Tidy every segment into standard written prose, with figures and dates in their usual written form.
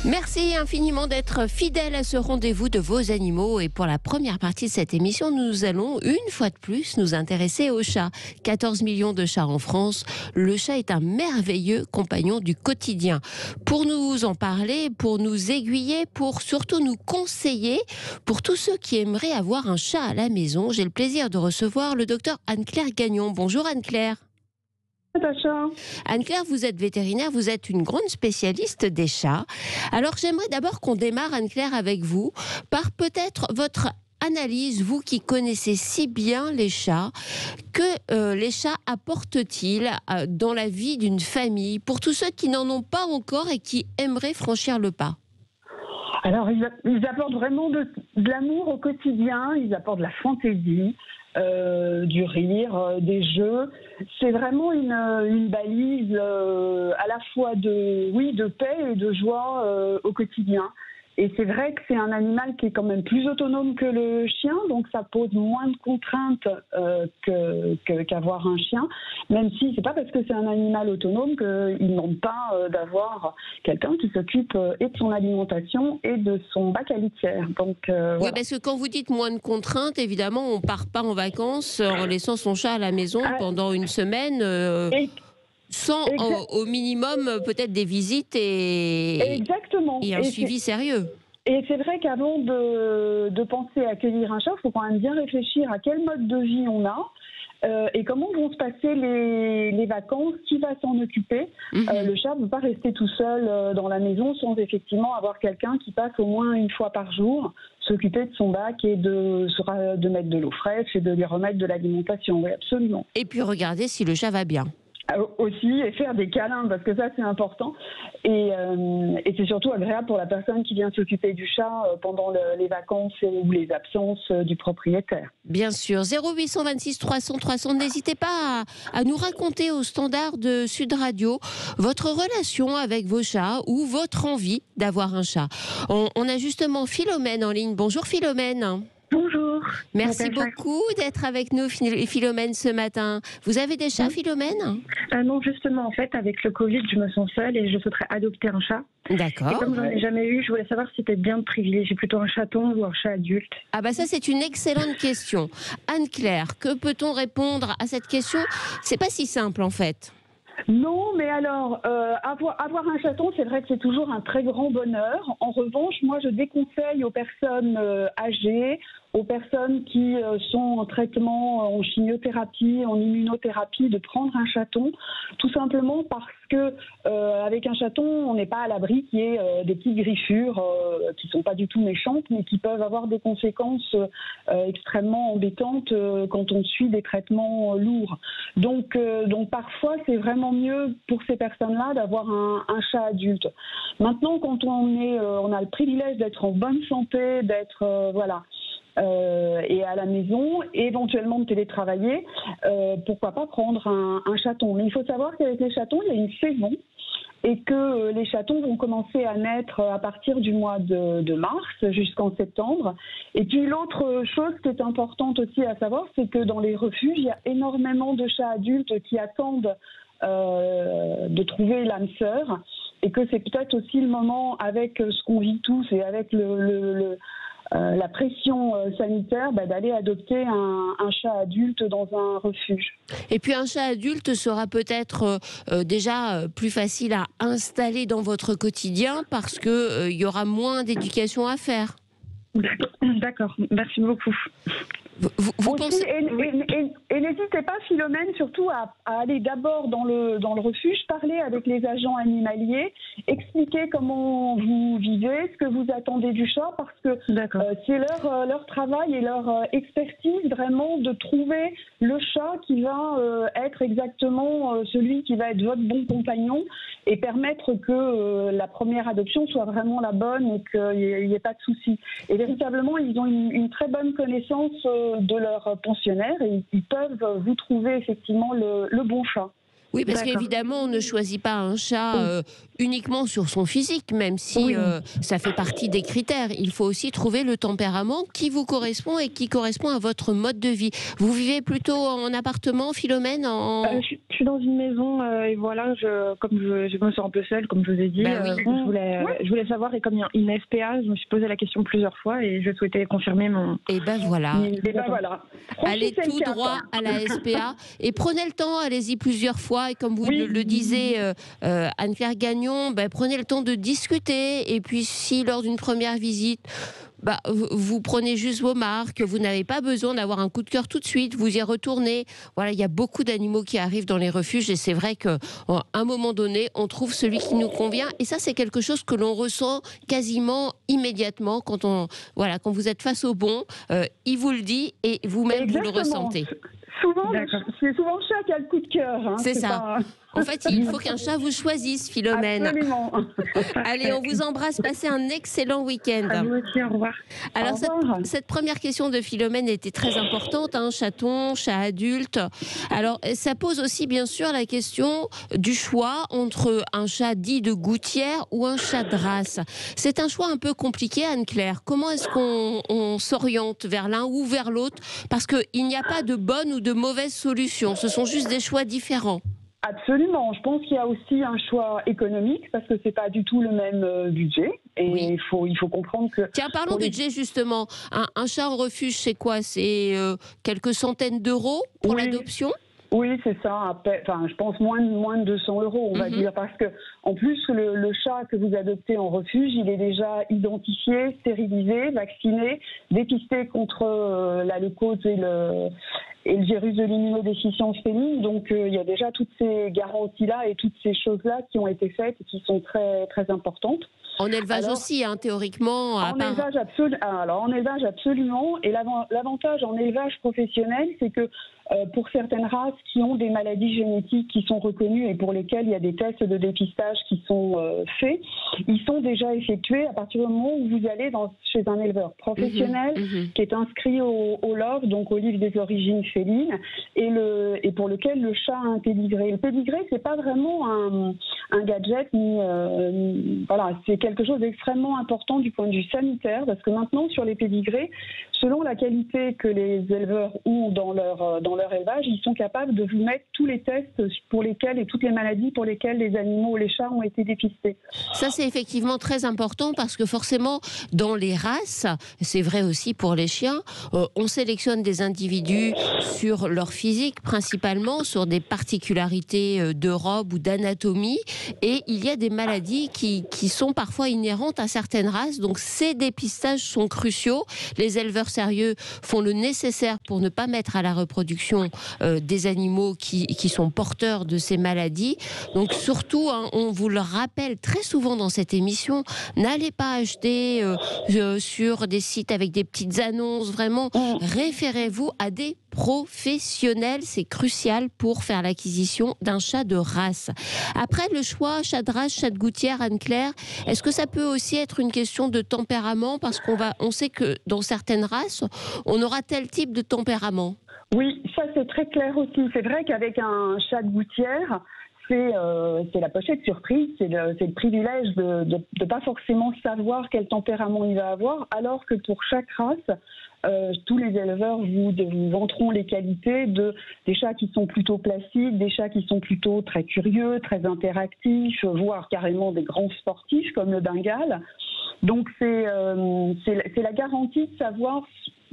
Merci infiniment d'être fidèle à ce rendez-vous de vos animaux. Et pour la première partie de cette émission, nous allons une fois de plus nous intéresser aux chats. 14 millions de chats en France. Le chat est un merveilleux compagnon du quotidien. Pour nous en parler, pour nous aiguiller, pour surtout nous conseiller, pour tous ceux qui aimeraient avoir un chat à la maison, j'ai le plaisir de recevoir le docteur Anne-Claire Gagnon. Bonjour Anne-Claire. Anne-Claire, vous êtes vétérinaire, vous êtes une grande spécialiste des chats. Alors j'aimerais d'abord qu'on démarre, Anne-Claire, avec vous, par peut-être votre analyse, vous qui connaissez si bien les chats, que les chats apportent-ils dans la vie d'une famille, pour tous ceux qui n'en ont pas encore et qui aimeraient franchir le pas? Alors, ils apportent vraiment de l'amour au quotidien, ils apportent de la fantaisie, du rire, des jeux. C'est vraiment une balise à la fois de paix et de joie au quotidien. Et c'est vrai que c'est un animal qui est quand même plus autonome que le chien, donc ça pose moins de contraintes qu'avoir un chien, même si c'est pas parce que c'est un animal autonome qu'il ne demande pas d'avoir quelqu'un qui s'occupe et de son alimentation et de son bac à litière. Donc, Oui, voilà. parce que quand vous dites moins de contraintes, évidemment, on ne part pas en vacances en laissant son chat à la maison pendant une semaine. Sans au minimum peut-être des visites Exactement. Et un suivi sérieux. Et c'est vrai qu'avant de penser à accueillir un chat, il faut quand même bien réfléchir à quel mode de vie on a. Et comment vont se passer les vacances, qui va s'en occuper. Le chat ne peut pas rester tout seul dans la maison sans effectivement avoir quelqu'un qui passe au moins une fois par jour s'occuper de son bac et de mettre de l'eau fraîche et de lui remettre de l'alimentation. Oui, absolument. Et puis regarder si le chat va bien. Aussi, et faire des câlins, parce que ça c'est important, et c'est surtout agréable pour la personne qui vient s'occuper du chat pendant les vacances ou les absences du propriétaire. Bien sûr, 0826 300 300, n'hésitez pas à nous raconter au standard de Sud Radio votre relation avec vos chats ou votre envie d'avoir un chat. On a justement Philomène en ligne. Bonjour Philomène. Bonjour. Merci beaucoup d'être avec nous, Philomène, ce matin. Vous avez des chats, Philomène? Non, justement, en fait, avec le Covid, je me sens seule et je souhaiterais adopter un chat. D'accord. Et comme j'en ai jamais eu, je voulais savoir si c'était bien de privilégier plutôt un chaton ou un chat adulte. Ah bah ça, c'est une excellente question. Anne-Claire, que peut-on répondre à cette question? C'est pas si simple, en fait. Non, mais alors, avoir un chaton, c'est vrai que c'est toujours un très grand bonheur. En revanche, moi, je déconseille aux personnes âgées, aux personnes qui sont en traitement, en chimiothérapie, en immunothérapie, de prendre un chaton, tout simplement parce que avec un chaton, on n'est pas à l'abri qu'il y ait des petites griffures qui sont pas du tout méchantes, mais qui peuvent avoir des conséquences extrêmement embêtantes quand on suit des traitements lourds. Donc parfois, c'est vraiment mieux pour ces personnes-là d'avoir un chat adulte. Maintenant, quand on a le privilège d'être en bonne santé, d'être et à la maison, et éventuellement de télétravailler, pourquoi pas prendre un chaton. Mais il faut savoir qu'avec les chatons, il y a une saison et que les chatons vont commencer à naître à partir du mois de mars jusqu'en septembre. Et puis l'autre chose qui est importante aussi à savoir, c'est que dans les refuges, il y a énormément de chats adultes qui attendent de trouver l'âme sœur, et que c'est peut-être aussi le moment, avec ce qu'on vit tous et avec la pression sanitaire, d'aller adopter un chat adulte dans un refuge. Et puis un chat adulte sera peut-être déjà plus facile à installer dans votre quotidien parce qu'il y aura moins d'éducation à faire. D'accord, merci beaucoup. Vous pensez... Et n'hésitez pas, Philomène, surtout à aller d'abord dans le refuge, parler avec les agents animaliers, expliquer comment vous vivez, ce que vous attendez du chat, parce que c'est leur travail et leur expertise vraiment de trouver le chat qui va être exactement celui qui va être votre bon compagnon et permettre que la première adoption soit vraiment la bonne et qu'il n'y ait pas de soucis. Et véritablement, ils ont une très bonne connaissance de leurs pensionnaires et ils peuvent vous trouver effectivement le bon chat. Oui, parce D'accord. qu'évidemment, on ne choisit pas un chat uniquement sur son physique, même si Oui. ça fait partie des critères. Il faut aussi trouver le tempérament qui vous correspond et qui correspond à votre mode de vie. Vous vivez plutôt en appartement, Philomène Je suis dans une maison et voilà, comme je me sens un peu seule, comme je vous ai dit. Ben oui. Je voulais savoir, et comme il y a une SPA, je me suis posé la question plusieurs fois et je souhaitais confirmer mon. Et ben voilà. Et ben voilà. Allez Franchissez le tout cap. droit à la SPA et prenez le temps, allez-y plusieurs fois. Et comme vous Oui. le disiez, Anne-Claire Gagnon, prenez le temps de discuter. Et puis si lors d'une première visite, vous prenez juste vos marques, vous n'avez pas besoin d'avoir un coup de cœur tout de suite, vous y retournez. Voilà, il y a beaucoup d'animaux qui arrivent dans les refuges et c'est vrai qu'à un moment donné, on trouve celui qui nous convient. Et ça, c'est quelque chose que l'on ressent quasiment immédiatement quand vous êtes face au bon. Il vous le dit et vous-même vous le Exactement. ressentez. C'est souvent le chat qui a le coup de cœur. Hein. C'est ça. pas- En fait, il faut qu'un chat vous choisisse, Philomène. Absolument. Allez, on vous embrasse. Passez un excellent week-end. À vous aussi, au revoir. Alors, Au revoir. cette première question de Philomène était très importante, chaton, chat adulte. Alors, ça pose aussi, bien sûr, la question du choix entre un chat dit de gouttière ou un chat de race. C'est un choix un peu compliqué, Anne-Claire. Comment est-ce qu'on s'oriente vers l'un ou vers l'autre? Parce qu'il n'y a pas de bonne ou de mauvaise solution. Ce sont juste des choix différents. Absolument. Je pense qu'il y a aussi un choix économique parce que c'est pas du tout le même budget. Et Oui. il faut comprendre que. Tiens, parlons pour les- budget justement. Un chat en refuge, c'est quoi? C'est quelques centaines d'euros pour Oui. l'adoption? Oui, c'est ça. Enfin, je pense moins de 200 euros, on va dire, parce que en plus le chat que vous adoptez en refuge, il est déjà identifié, stérilisé, vacciné, dépisté contre la leucose et le virus de l'immunodéficience féline. Donc il y a déjà toutes ces garanties-là et toutes ces choses-là qui ont été faites et qui sont très très importantes. En élevage Alors, aussi, théoriquement. En élevage, absolument. Et l'avantage en élevage professionnel, c'est que pour certaines races qui ont des maladies génétiques qui sont reconnues et pour lesquelles il y a des tests de dépistage qui sont faits, ils sont déjà effectués à partir du moment où vous allez chez un éleveur professionnel qui est inscrit au LOF, donc au livre des origines félines, et pour lequel le chat a un pédigré. Le pédigré, c'est pas vraiment un gadget, voilà, c'est quelque chose d'extrêmement important du point de vue sanitaire, parce que maintenant, sur les pédigrés, selon la qualité que les éleveurs ont dans leur élevage, ils sont capables de vous mettre tous les tests pour lesquels et toutes les maladies pour lesquelles les animaux, les chats ont été dépistés. Ça, c'est effectivement très important parce que forcément, dans les races, c'est vrai aussi pour les chiens, on sélectionne des individus sur leur physique, principalement sur des particularités de robe ou d'anatomie, et il y a des maladies qui sont parfois inhérentes à certaines races. Donc, ces dépistages sont cruciaux. Les éleveurs sérieux font le nécessaire pour ne pas mettre à la reproduction des animaux qui sont porteurs de ces maladies. Donc surtout, on vous le rappelle très souvent dans cette émission, n'allez pas acheter sur des sites avec des petites annonces. Vraiment, référez-vous à des professionnels, c'est crucial pour faire l'acquisition d'un chat de race. Après, le choix chat de race, chat de gouttière, Anne-Claire, est-ce que ça peut aussi être une question de tempérament? Parce on sait que dans certaines races, on aura tel type de tempérament. Oui, ça c'est très clair aussi. C'est vrai qu'avec un chat de gouttière, c'est la pochette surprise, c'est le privilège de ne pas forcément savoir quel tempérament il va avoir, alors que pour chaque race, tous les éleveurs vous vanteront les qualités des chats qui sont plutôt placides, des chats qui sont plutôt très curieux, très interactifs, voire carrément des grands sportifs comme le Bengale. Donc c'est la garantie de savoir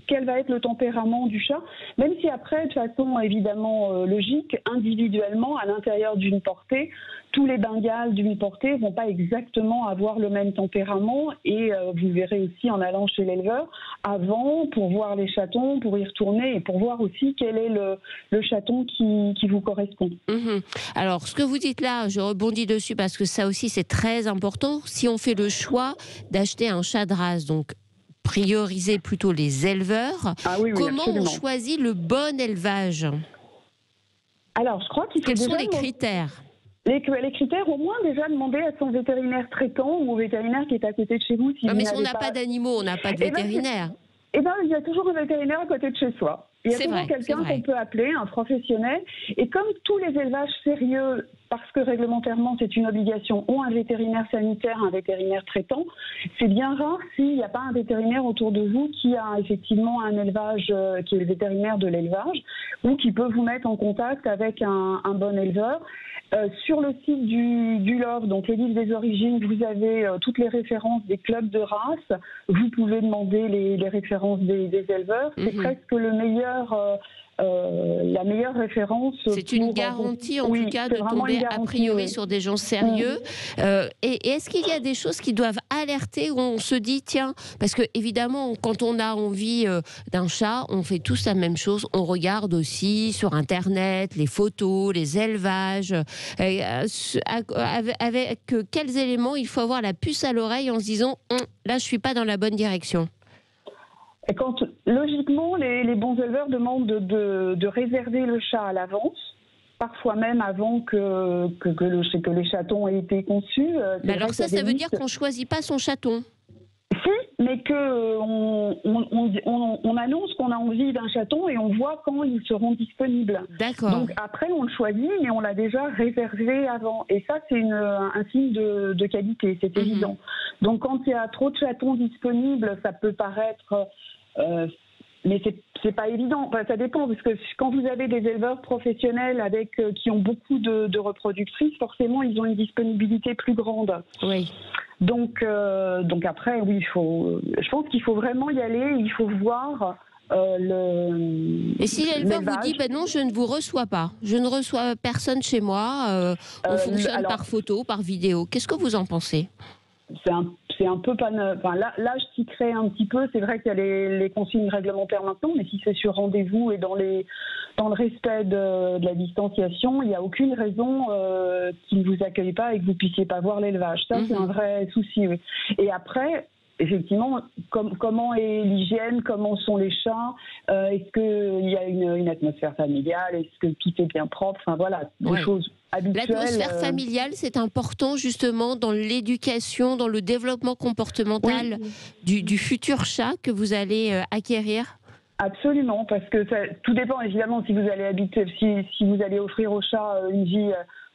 quel va être le tempérament du chat, même si après, de façon évidemment logique, individuellement, à l'intérieur d'une portée, tous les Bengales d'une portée ne vont pas exactement avoir le même tempérament, et vous verrez aussi en allant chez l'éleveur, avant, pour voir les chatons, pour y retourner, et pour voir aussi quel est le chaton qui vous correspond. Alors, ce que vous dites là, je rebondis dessus parce que ça aussi c'est très important. Si on fait le choix d'acheter un chat de race, donc prioriser plutôt les éleveurs. Oui, comment absolument. on choisit le bon élevage? Alors, je crois qu'il faut Quels sont déjà les critères? Les critères, au moins déjà demander à son vétérinaire traitant ou au vétérinaire qui est à côté de chez vous. Si Non, vous mais si on n'avez n'a pas d'animaux, on n'a pas de Eh ben, vétérinaire. Eh ben, il y a toujours un vétérinaire à côté de chez soi. Il y a toujours quelqu'un qu'on peut appeler, un professionnel. Et comme tous les élevages sérieux, parce que réglementairement c'est une obligation, ont un vétérinaire sanitaire, un vétérinaire traitant, c'est bien rare s'il n'y a pas un vétérinaire autour de vous qui a effectivement un élevage, qui est le vétérinaire de l'élevage, ou qui peut vous mettre en contact avec un bon éleveur. Sur le site du LOV, donc les livres des origines, vous avez toutes les références des clubs de race. Vous pouvez demander les références des éleveurs. C'est presque le meilleur, la meilleure référence. C'est une garantie en tout cas de tomber a priori sur des gens sérieux. Et est-ce qu'il y a des choses qui doivent alerter où on se dit tiens, parce que évidemment quand on a envie d'un chat, on fait tous la même chose. On regarde aussi sur Internet les photos, les élevages. Avec quels éléments il faut avoir la puce à l'oreille en se disant là je suis pas dans la bonne direction. Et logiquement, les bons éleveurs demandent de réserver le chat à l'avance, parfois même avant que les chatons aient été conçus. Mais alors ça veut dire qu'on ne choisit pas son chaton? Si, mais qu'on annonce qu'on a envie d'un chaton et on voit quand ils seront disponibles. D'accord. Donc après, on le choisit, mais on l'a déjà réservé avant. Et ça, c'est un signe de qualité, c'est évident. Donc quand il y a trop de chatons disponibles, ça peut paraître... mais c'est pas évident. Enfin, ça dépend, parce que quand vous avez des éleveurs professionnels qui ont beaucoup de reproductrices, forcément, ils ont une disponibilité plus grande. Oui. Donc après, oui, je pense qu'il faut vraiment y aller. Il faut voir Et si l'éleveur vous dit non, je ne vous reçois pas, je ne reçois personne chez moi, on fonctionne par photo, par vidéo, qu'est-ce que vous en pensez? C'est un peu pas... Enfin, là, je citerai un petit peu. C'est vrai qu'il y a les consignes réglementaires maintenant, mais si c'est sur rendez-vous et dans le respect de la distanciation, il n'y a aucune raison qu'ils ne vous accueillent pas et que vous ne puissiez pas voir l'élevage. Ça, c'est un vrai souci. Oui. Et après... Effectivement, comment est l'hygiène, comment sont les chats, est-ce qu'il y a une atmosphère familiale, est-ce que tout est bien propre, enfin voilà, des choses habituelles. L'atmosphère familiale, c'est important justement dans l'éducation, dans le développement comportemental du futur chat que vous allez acquérir. Absolument, parce que tout dépend évidemment si vous allez offrir au chat une vie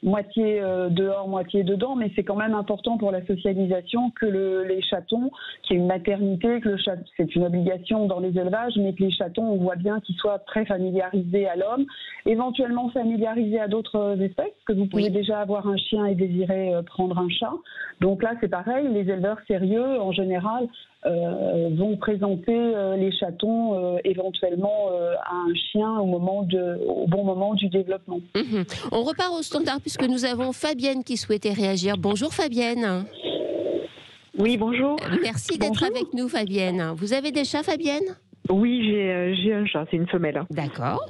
moitié dehors, moitié dedans, mais c'est quand même important pour la socialisation que les chatons, qu'il y ait une maternité, que c'est une obligation dans les élevages, mais que les chatons, on voit bien qu'ils soient très familiarisés à l'homme, éventuellement familiarisés à d'autres espèces, parce que vous pouvez déjà avoir un chien et désirer prendre un chat. Donc là, c'est pareil, les éleveurs sérieux, en général, vont présenter les chatons éventuellement à un chien au bon moment du développement. On repart au standard puisque nous avons Fabienne qui souhaitait réagir. Bonjour Fabienne. Oui, bonjour. Merci d'être avec nous Fabienne. Vous avez des chats Fabienne? Oui, j'ai un chat, c'est une femelle. D'accord.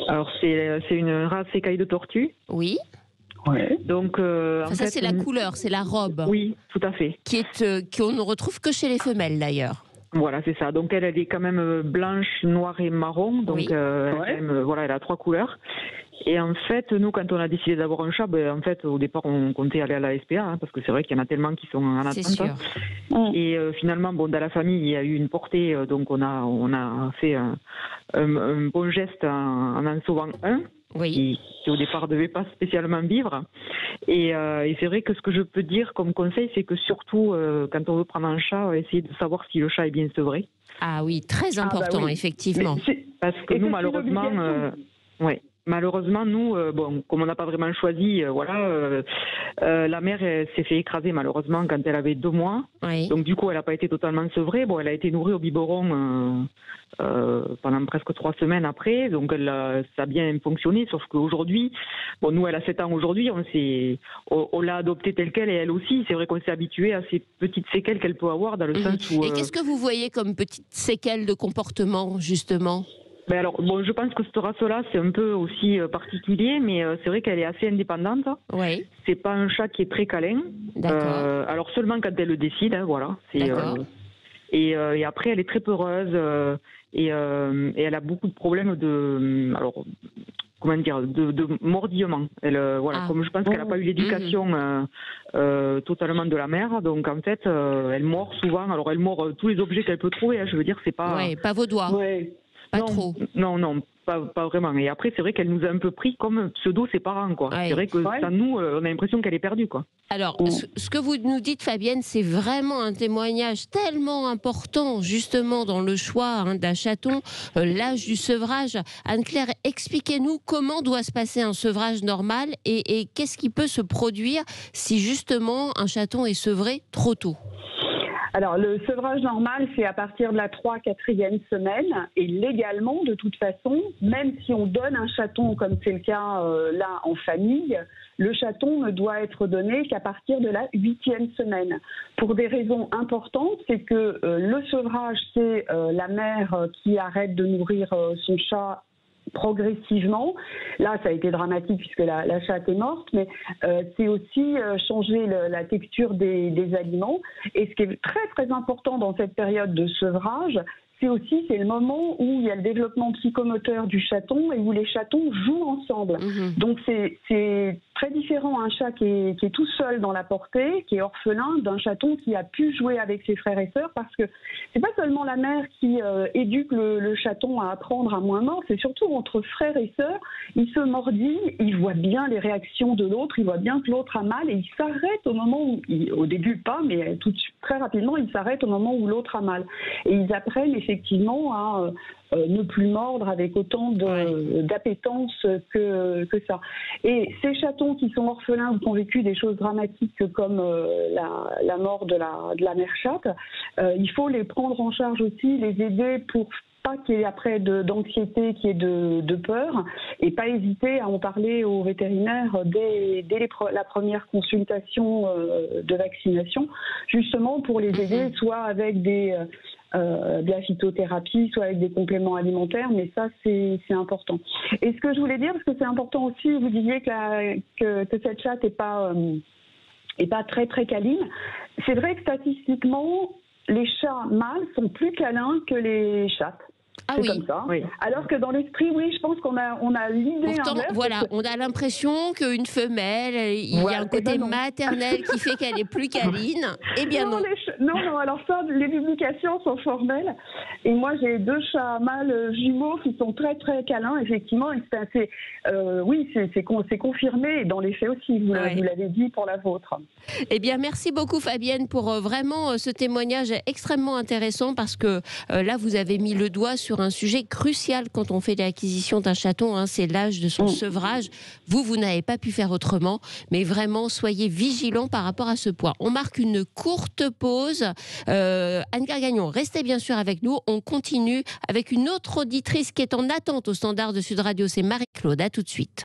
Alors c'est une race écaille de tortue. Oui. Ouais. Donc, ça c'est la couleur, c'est la robe. Oui, tout à fait. Qu'on ne retrouve que chez les femelles d'ailleurs. Voilà, c'est ça. Donc elle est quand même blanche, noire et marron. Donc elle a 3 couleurs. Et en fait, nous, quand on a décidé d'avoir un chat, en fait, au départ, on comptait aller à la SPA, parce que c'est vrai qu'il y en a tellement qui sont en attente. C'est sûr. Et finalement, dans la famille, il y a eu une portée, donc on a fait un bon geste en sauvant un. Qui au départ ne devait pas spécialement vivre. Et c'est vrai que ce que je peux dire comme conseil, c'est que surtout, quand on veut prendre un chat, essayer de savoir si le chat est bien sevré. Ah oui, très important, effectivement. Parce que nous, malheureusement... Malheureusement, nous, comme on n'a pas vraiment choisi, la mère s'est fait écraser malheureusement quand elle avait 2 mois. Oui. Donc du coup, elle n'a pas été totalement sevrée. Bon, elle a été nourrie au biberon pendant presque 3 semaines après. Donc ça a bien fonctionné. Sauf qu'aujourd'hui, nous, elle a 7 ans aujourd'hui. On l'a adoptée telle qu'elle et elle aussi. C'est vrai qu'on s'est habitué à ces petites séquelles qu'elle peut avoir dans le sens où. Et qu'est-ce que vous voyez comme petites séquelles de comportement justement? Alors, je pense que cette race-là, c'est un peu aussi particulier, mais c'est vrai qu'elle est assez indépendante. Oui. C'est pas un chat qui est très câlin. D'accord. Alors seulement quand elle le décide, voilà. D'accord. Et après, elle est très peureuse et elle a beaucoup de problèmes comment dire, de mordillement. Elle, voilà, comme je pense qu'elle n'a pas eu l'éducation totalement de la mère, donc en fait, elle mord souvent. Alors elle mord tous les objets qu'elle peut trouver. Hein, je veux dire, c'est pas. Ouais, pas vos doigts. Ouais. Pas non, trop. Non. Pas vraiment. Et après, c'est vrai qu'elle nous a un peu pris comme pseudo ses parents, quoi. Ouais. C'est vrai que ça, nous, on a l'impression qu'elle est perdue, quoi. Alors, ce que vous nous dites, Fabienne, c'est vraiment un témoignage tellement important, justement, dans le choix d'un chaton, l'âge du sevrage. Anne-Claire, expliquez-nous comment doit se passer un sevrage normal et qu'est-ce qui peut se produire si, justement, un chaton est sevré trop tôt. Alors, le sevrage normal, c'est à partir de la 3-4e semaine. Et légalement, de toute façon, même si on donne un chaton, comme c'est le cas là en famille, le chaton ne doit être donné qu'à partir de la 8e semaine. Pour des raisons importantes, c'est que le sevrage, c'est la mère qui arrête de nourrir son chat progressivement. Là, ça a été dramatique puisque la chatte est morte, mais c'est aussi changer la texture des aliments. Et ce qui est très très important dans cette période de sevrage, c'est le moment où il y a le développement psychomoteur du chaton et où les chatons jouent ensemble. Donc c'est très différent un chat qui est tout seul dans la portée, qui est orphelin, d'un chaton qui a pu jouer avec ses frères et sœurs, parce que c'est pas seulement la mère qui éduque le chaton à apprendre à moins mordre, c'est surtout entre frères et sœurs, il se mordit, il voit bien les réactions de l'autre, il voit bien que l'autre a mal et il s'arrête au moment où, au début pas, mais très rapidement, il s'arrête au moment où l'autre a mal. Et ils apprennent effectivement à ne plus mordre avec autant d'appétence que ça. Et ces chatons qui sont orphelins ou qui ont vécu des choses dramatiques comme la mort de la mère chatte, il faut les prendre en charge aussi, les aider pour pas qu'il y ait après d'anxiété, qu'il y ait de peur, et pas hésiter à en parler aux vétérinaires dès la première consultation de vaccination, justement pour les aider, soit avec de la phytothérapie, soit avec des compléments alimentaires, mais ça c'est important. Et ce que je voulais dire, parce que c'est important aussi, vous disiez que cette chatte est pas très très câline. C'est vrai que statistiquement, les chats mâles sont plus câlins que les chattes. Ah c'est oui. Comme ça. Oui. Alors que dans l'esprit, oui, je pense qu'on a l'idée inverse. Voilà, on a l'impression qu'une femelle, il y a un côté maternel qui fait qu'elle est plus câline. Eh bien non. Non, alors ça, les publications sont formelles. Et moi, j'ai 2 chats mâles jumeaux qui sont très très câlins, effectivement. Et c'est confirmé dans les faits aussi. Vous l'avez dit pour la vôtre. Eh bien, merci beaucoup Fabienne pour vraiment ce témoignage extrêmement intéressant, parce que là, vous avez mis le doigt sur un sujet crucial quand on fait l'acquisition d'un chaton, c'est l'âge de son sevrage. Vous n'avez pas pu faire autrement, mais vraiment, soyez vigilants par rapport à ce point. On marque une courte pause. Anne-Claire Gagnon, restez bien sûr avec nous. On continue avec une autre auditrice qui est en attente au standard de Sud Radio, c'est Marie-Claude. À tout de suite.